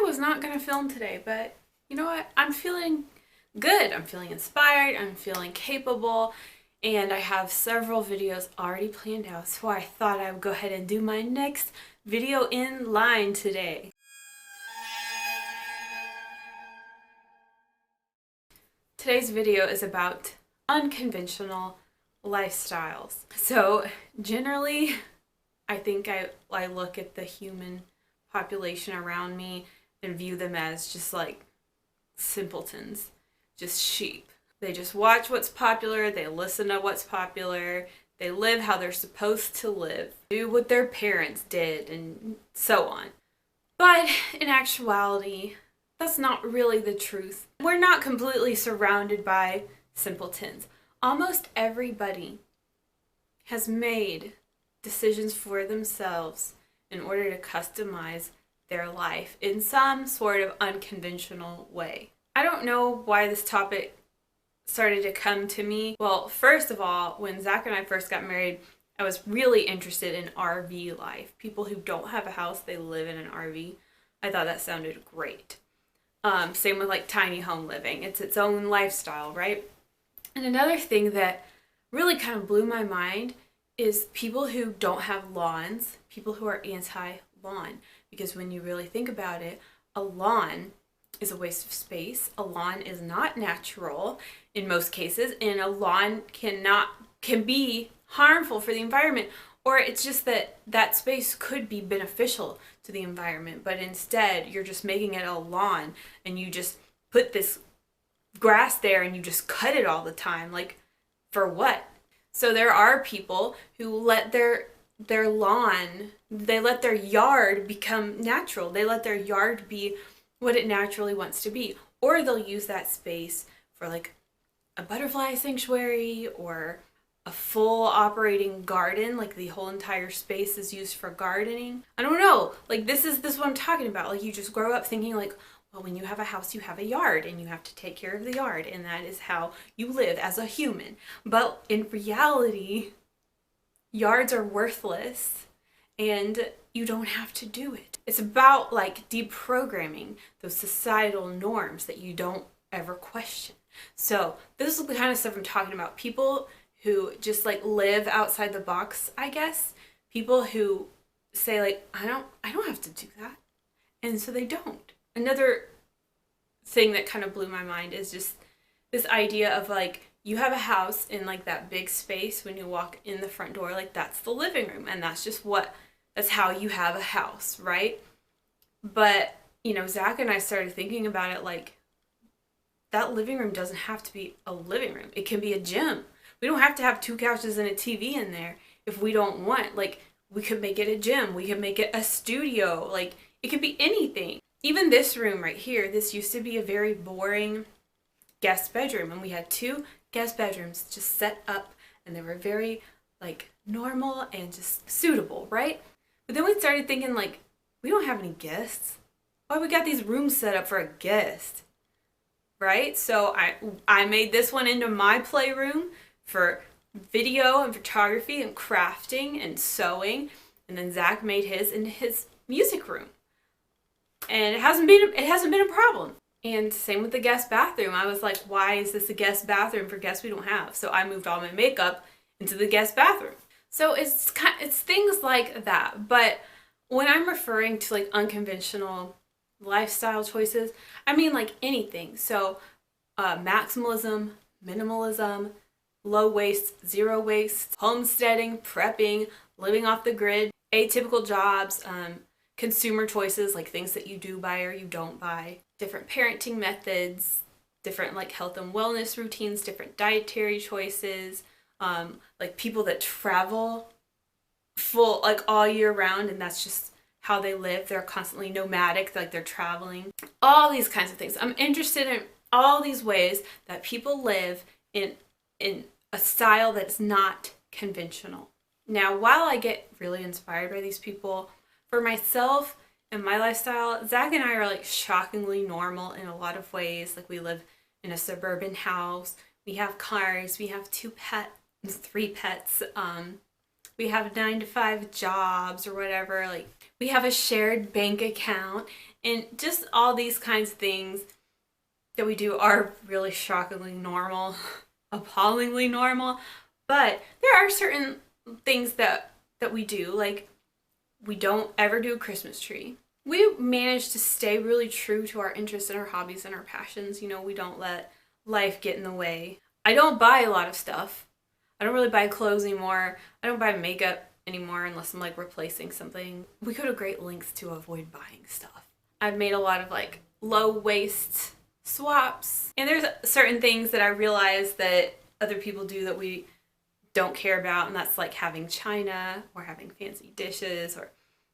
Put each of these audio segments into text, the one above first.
was not gonna film today, but you know what? I'm feeling good. I'm feeling inspired. I'm feeling capable. And I have several videos already planned out, so I thought I would go ahead and do my next video in line today. Today's video is about unconventional lifestyles. So generally, I think I look at the human population around me and view them as just like simpletons, just sheep. They just watch what's popular, they listen to what's popular, they live how they're supposed to live, do what their parents did, and so on. But in actuality, that's not really the truth. We're not completely surrounded by simpletons. Almost everybody has made decisions for themselves in order to customize their life in some sort of unconventional way. I don't know why this topic started to come to me. Well, first of all, when Zach and I first got married, I was really interested in RV life. People who don't have a house, they live in an RV. I thought that sounded great. Same with like tiny home living. It's its own lifestyle, right? And another thing that really kind of blew my mind is people who don't have lawns, people who are anti-lawn. Because when you really think about it, a lawn is a waste of space. A lawn is not natural in most cases, and a lawn can be harmful for the environment, or it's just that space could be beneficial to the environment, but instead you're just making it a lawn and you just put this grass there and you just cut it all the time. Like, for what? So there are people who let their lawn, they let their yard become natural. They let their yard be what it naturally wants to be. Or they'll use that space for like a butterfly sanctuary or a full operating garden, like the whole entire space is used for gardening. I don't know, like this is what I'm talking about. Like, you just grow up thinking like, well, when you have a house, you have a yard and you have to take care of the yard, and that is how you live as a human. But in reality, yards are worthless and you don't have to do it. It's about like deprogramming those societal norms that you don't ever question. So this is the kind of stuff I'm talking about. People who just like live outside the box, I guess. People who say like, I don't have to do that. And so they don't. Another thing that kind of blew my mind is just this idea of like, you have a house in like that big space when you walk in the front door, like that's the living room, and that's how you have a house, right? But, you know, Zach and I started thinking about it like, that living room doesn't have to be a living room. It can be a gym. We don't have to have 2 couches and a TV in there if we don't want. Like, we could make it a gym. We could make it a studio. Like, it could be anything. Even this room right here, this used to be a very boring guest bedroom, and we had 2 guest bedrooms just set up, and they were very like normal and just suitable, right? But then we started thinking like, we don't have any guests. Why we got these rooms set up for a guest, right? So I made this one into my playroom for video and photography and crafting and sewing, and then Zach made his into his music room, and it hasn't been a problem. And same with the guest bathroom. I was like, why is this a guest bathroom for guests we don't have? So I moved all my makeup into the guest bathroom. So it's things like that. But when I'm referring to like unconventional lifestyle choices, I mean like anything. So maximalism, minimalism, low waste, zero waste, homesteading, prepping, living off the grid, atypical jobs, consumer choices, like things that you do buy or you don't buy, different parenting methods, different like health and wellness routines, different dietary choices, like people that travel full like all year round, and that's just how they live. They're constantly nomadic, like they're traveling, all these kinds of things. I'm interested in all these ways that people live in a style that's not conventional. Now, while I get really inspired by these people, for myself and my lifestyle, Zach and I are like shockingly normal in a lot of ways. Like, we live in a suburban house, we have cars, we have 3 pets, we have 9 to 5 jobs or whatever. Like, We have a shared bank account, and just all these kinds of things that we do are really shockingly normal, appallingly normal. But there are certain things that we do, like we don't ever do a Christmas tree. We manage to stay really true to our interests and our hobbies and our passions. You know, we don't let life get in the way. I don't buy a lot of stuff. I don't really buy clothes anymore. I don't buy makeup anymore unless I'm like replacing something. We go to great lengths to avoid buying stuff. I've made a lot of like low waste swaps. And there's certain things that I realize that other people do that we don't care about, and that's like having china or having fancy dishes or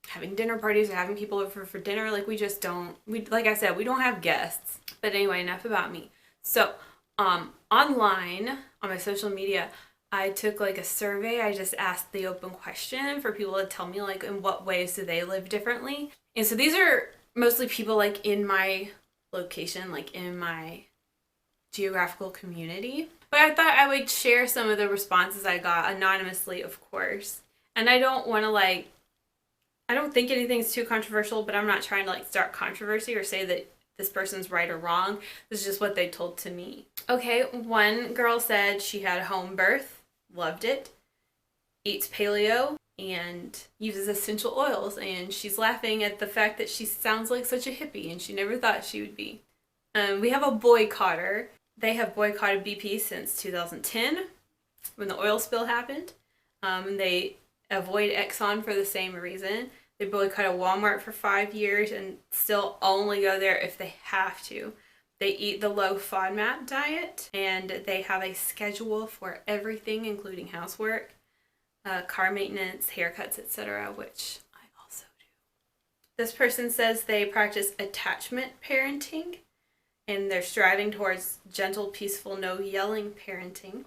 having dinner parties or having people over for dinner. Like we just don't, like I said, we don't have guests. But anyway, enough about me. So online on my social media, I took like a survey. I just asked the open question for people to tell me like in what ways do they live differently. And so these are mostly people like in my location, like in my geographical community. But I thought I would share some of the responses I got anonymously, of course. And I don't want to like, I don't think anything's too controversial, but I'm not trying to like start controversy or say that this person's right or wrong. This is just what they told to me. Okay, one girl said she had a home birth, loved it, eats paleo, and uses essential oils. And she's laughing at the fact that she sounds like such a hippie, and she never thought she would be. We have a boycotter. They have boycotted BP since 2010 when the oil spill happened. And they avoid Exxon for the same reason. They boycotted Walmart for 5 years and still only go there if they have to. They eat the low FODMAP diet, and they have a schedule for everything, including housework, car maintenance, haircuts, etc., which I also do. This person says they practice attachment parenting, and they're striving towards gentle, peaceful, no yelling parenting.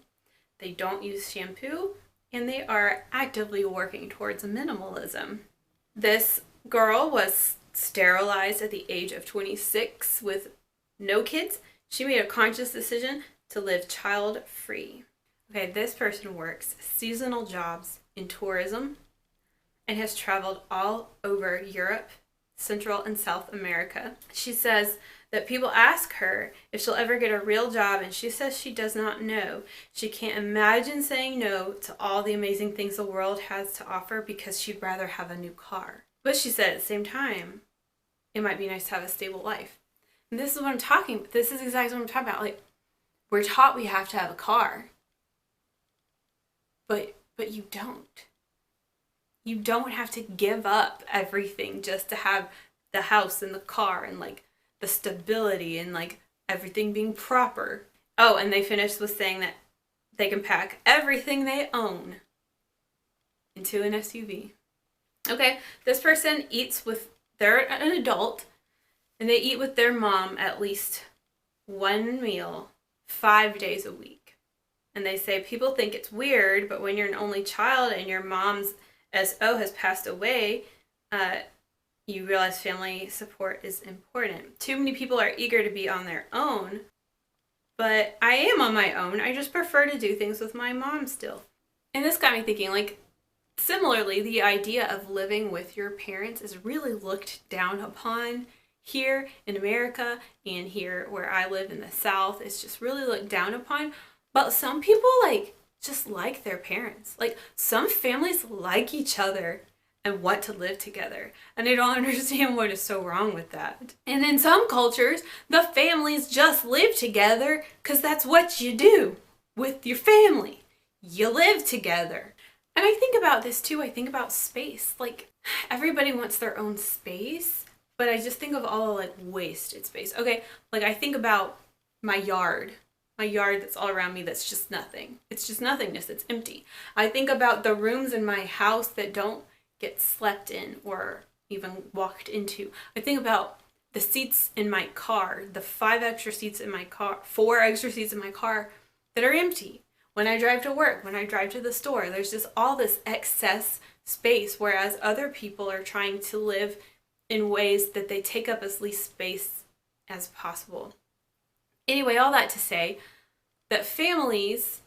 They don't use shampoo, and they are actively working towards minimalism. This girl was sterilized at the age of 26 with no kids. She made a conscious decision to live child-free. Okay, this person works seasonal jobs in tourism and has traveled all over Europe, Central and South America. She says that people ask her if she'll ever get a real job, and she says she does not know. She can't imagine saying no to all the amazing things the world has to offer because she'd rather have a new car. But she said at the same time, it might be nice to have a stable life. And this is what I'm talking about. This is exactly what I'm talking about. Like, we're taught we have to have a car, but you don't. You don't have to give up everything just to have the house and the car and like the stability and like everything being proper. Oh, and they finished with saying that they can pack everything they own into an SUV. Okay, this person eats with, they're an adult, and they eat with their mom at least one meal 5 days a week. And they say people think it's weird, but when you're an only child and your mom's SO has passed away, you realize family support is important. Too many people are eager to be on their own, but I am on my own. I just prefer to do things with my mom still. And this got me thinking, like, similarly, the idea of living with your parents is really looked down upon here in America, and here where I live in the South. It's just really looked down upon. But some people just like their parents. Like, some families like each other and want to live together. And I don't understand what is so wrong with that. And in some cultures, the families just live together because that's what you do with your family. You live together. And I think about this too. I think about space. Like, everybody wants their own space, but I just think of all the like wasted space. Okay, like I think about my yard that's all around me that's just nothing. It's just nothingness. It's empty. I think about the rooms in my house that don't get slept in or even walked into. I think about the seats in my car, the 4 extra seats in my car that are empty. When I drive to work, when I drive to the store, there's just all this excess space, whereas other people are trying to live in ways that they take up as least space as possible. Anyway, all that to say that families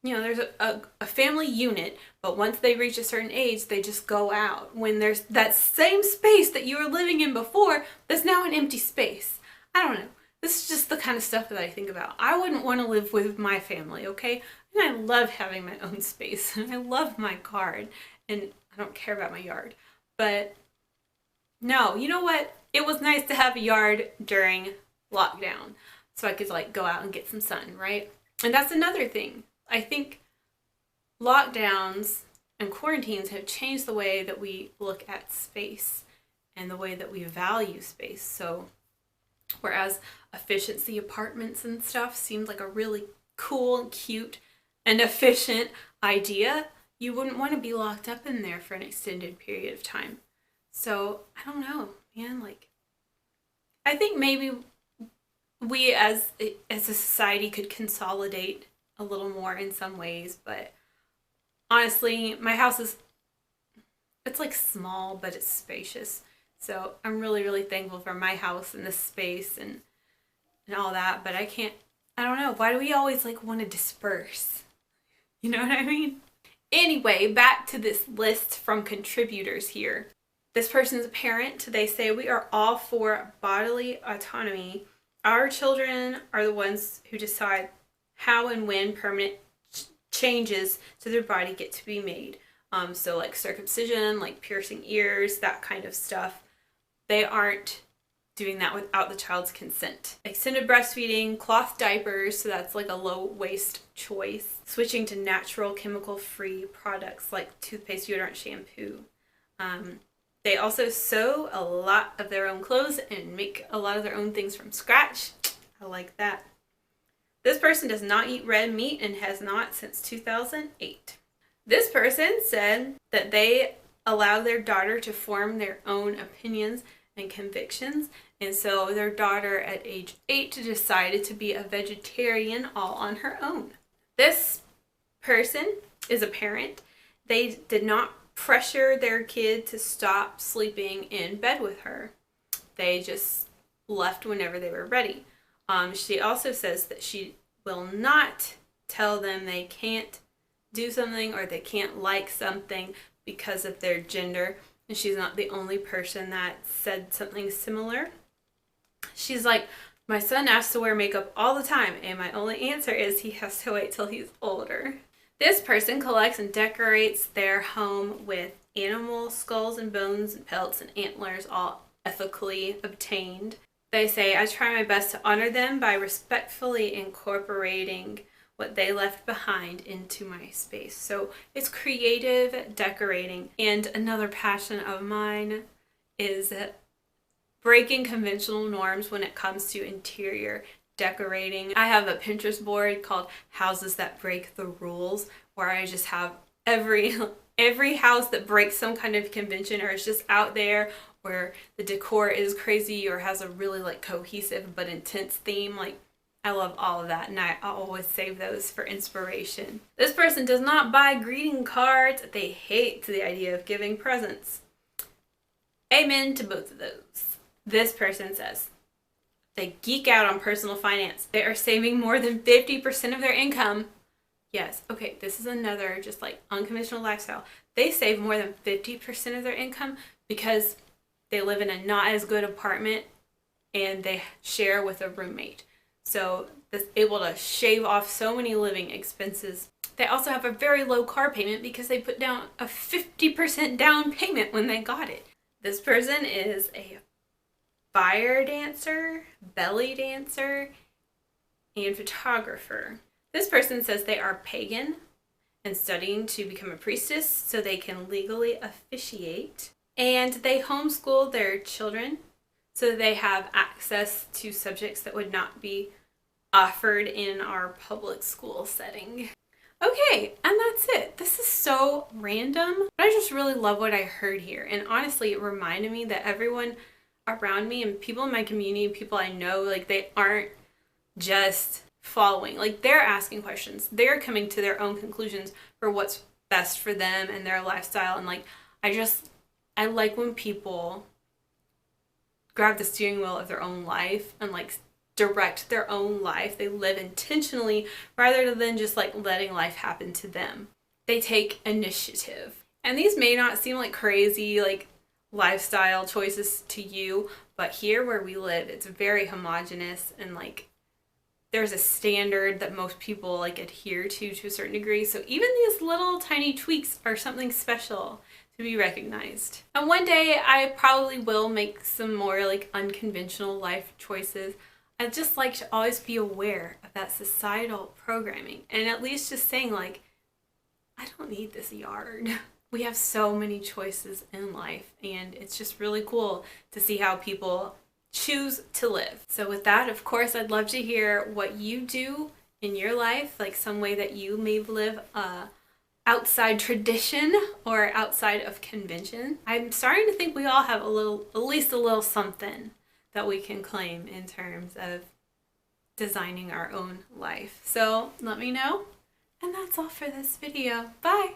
there's a family unit, but once they reach a certain age, they just go out. When there's that same space that you were living in before, there's now an empty space. I don't know. This is just the kind of stuff that I think about. I wouldn't want to live with my family, okay? And I love having my own space. I love my garden, and I don't care about my yard. But no, you know what? It was nice to have a yard during lockdown, so I could like go out and get some sun, right? And that's another thing. I think lockdowns and quarantines have changed the way that we look at space and the way that we value space. So whereas efficiency apartments and stuff seemed like a really cool and cute and efficient idea, you wouldn't want to be locked up in there for an extended period of time. So I don't know, man. Like, I think maybe we as a society could consolidate a little more in some ways, but honestly, my house it's like small, but it's spacious. So I'm really, really thankful for my house and this space and all that, but I don't know. Why do we always like want to disperse? You know what I mean? Anyway, back to this list from contributors here. This person's a parent. They say, we are all for bodily autonomy. Our children are the ones who decide how and when permanent changes to their body get to be made. So like circumcision, like piercing ears, that kind of stuff. They aren't doing that without the child's consent. Extended breastfeeding, cloth diapers, so that's like a low waste choice. Switching to natural chemical-free products like toothpaste, deodorant, shampoo. They also sew a lot of their own clothes and make a lot of their own things from scratch. I like that. This person does not eat red meat and has not since 2008. This person said that they allow their daughter to form their own opinions and convictions, and so their daughter at age 8 decided to be a vegetarian all on her own. This person is a parent. They did not pressure their kid to stop sleeping in bed with her. They just left whenever they were ready. She also says that she will not tell them they can't do something or they can't like something because of their gender. And she's not the only person that said something similar. She's like, my son has to wear makeup all the time, and my only answer is he has to wait till he's older. This person collects and decorates their home with animal skulls and bones and pelts and antlers, all ethically obtained. They say, I try my best to honor them by respectfully incorporating what they left behind into my space. So it's creative decorating. And another passion of mine is breaking conventional norms when it comes to interior decorating. I have a Pinterest board called Houses That Break the Rules, where I just have every house that breaks some kind of convention or is just out there, where the decor is crazy or has a really like cohesive but intense theme. Like, I love all of that, and I always save those for inspiration. This person does not buy greeting cards. They hate the idea of giving presents. Amen to both of those. This person says they geek out on personal finance. They are saving more than 50% of their income. Yes, okay, this is another just like unconventional lifestyle. They save more than 50% of their income because they live in a not as good apartment and they share with a roommate. So that's able to shave off so many living expenses. They also have a very low car payment because they put down a 50% down payment when they got it. This person is a fire dancer, belly dancer, and photographer. This person says they are pagan and studying to become a priestess so they can legally officiate. And they homeschool their children so they have access to subjects that would not be offered in our public school setting. Okay, and that's it. This is so random, but I just really love what I heard here. And honestly, it reminded me that everyone around me and people in my community, people I know, like, they aren't just following. Like, they're asking questions. They're coming to their own conclusions for what's best for them and their lifestyle. And like, I like when people grab the steering wheel of their own life and like direct their own life. They live intentionally rather than just like letting life happen to them. They take initiative. And these may not seem like crazy like lifestyle choices to you, but here where we live, it's very homogenous, and like there's a standard that most people like adhere to a certain degree. So even these little tiny tweaks are something special to be recognized. And one day I probably will make some more like unconventional life choices. I'd just like to always be aware of that societal programming, and at least just saying like, I don't need this yard. We have so many choices in life, and it's just really cool to see how people choose to live. So with that, of course, I'd love to hear what you do in your life, like some way that you may live outside tradition or outside of convention. I'm starting to think we all have at least a little something that we can claim in terms of designing our own life. So let me know. And that's all for this video. Bye!